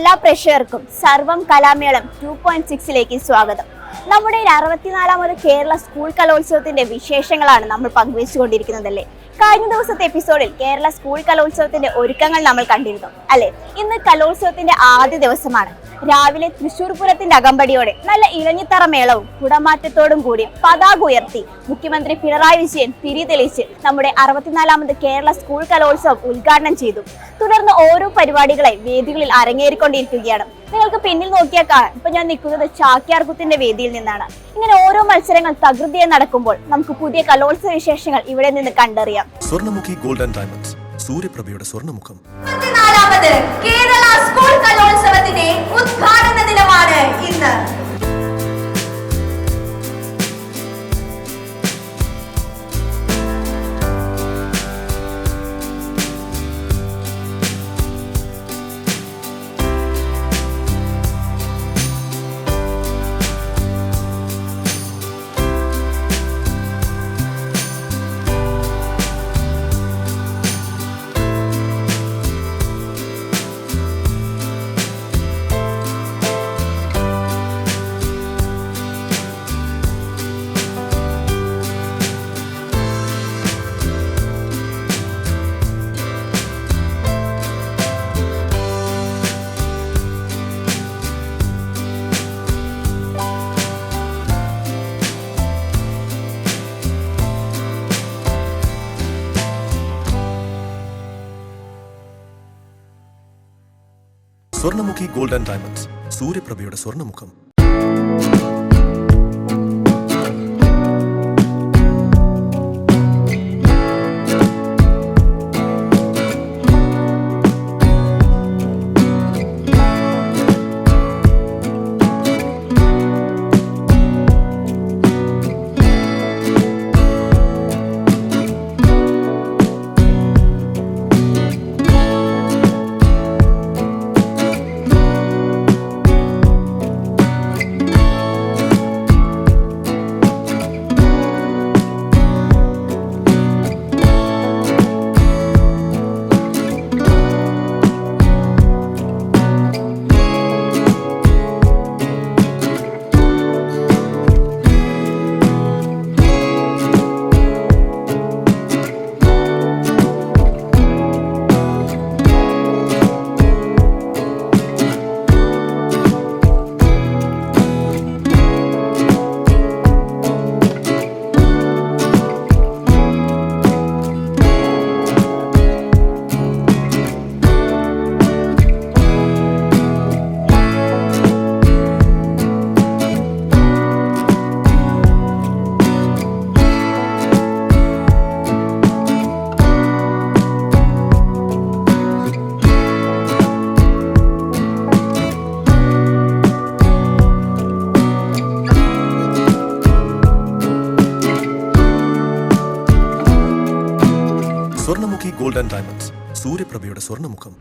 എല്ലാ പ്രേക്ഷകർക്കും സർവം കലാമേളം 2.6 സ്വാഗതം. നമ്മുടെ 64ാമത് കേരള സ്കൂൾ കലോത്സവത്തിന്റെ വിശേഷങ്ങളാണ് നമ്മൾ പങ്കുവെച്ചുകൊണ്ടിരിക്കുന്നതല്ലേ. കഴിഞ്ഞ ദിവസത്തെ എപ്പിസോഡിൽ കേരള സ്കൂൾ കലോത്സവത്തിന്റെ ഒരുക്കങ്ങൾ നമ്മൾ കണ്ടിരുന്നു അല്ലെ. ഇന്ന് കലോത്സവത്തിന്റെ ആദ്യ ദിവസമാണ്. രാവിലെ തൃശൂർ പൂരത്തിന്റെ അകമ്പടിയോടെ നല്ല ഇളഞ്ഞിത്തറ മേളവും കുടമാറ്റത്തോടും കൂടി പതാക ഉയർത്തി മുഖ്യമന്ത്രി പിണറായി വിജയൻ തിരി തെളിച്ച് നമ്മുടെ 64ാമത് കേരള സ്കൂൾ കലോത്സവം ഉദ്ഘാടനം ചെയ്തു. തുടർന്ന് ഓരോ പരിപാടികളെ വേദികളിൽ അരങ്ങേറിക്കൊണ്ടിരിക്കുകയാണ്. നിങ്ങൾക്ക് പിന്നിൽ നോക്കിയാൽ കാണാം, ഇപ്പൊ ഞാൻ നിൽക്കുന്നത് ചാക്യാർകൂത്തിന്റെ വേദിയിൽ നിന്നാണ്. ഇങ്ങനെ ഓരോ മത്സരങ്ങൾ തകൃതിയായി നടക്കുമ്പോൾ നമുക്ക് പുതിയ കലോത്സവ വിശേഷങ്ങൾ ഇവിടെ നിന്ന് കണ്ടറിയാം. സ്വർണ്ണമുഖി ഗോൾഡ് ആൻഡ് ഡയമണ്ട്സ്, സൂര്യപ്രഭയുടെ സ്വർണ്ണമുഖം. 64ാമത് കേരള സ്കൂൾ കലോത്സവത്തിന്റെ ഉദ്ഘാടന ദിനമാണ് ഇന്ന്. സ്വർണ്ണമുഖി ഗോൾഡ് ആൻഡ് ഡയമണ്ട്സ്, സൂര്യപ്രഭയുടെ സ്വർണ്ണമുഖം. സ്വർണ്ണമുഖി ഗോൾഡ് ആൻഡ് ഡയമണ്ട്സ്, സൂര്യപ്രഭയുടെ സ്വർണ്ണമുഖം.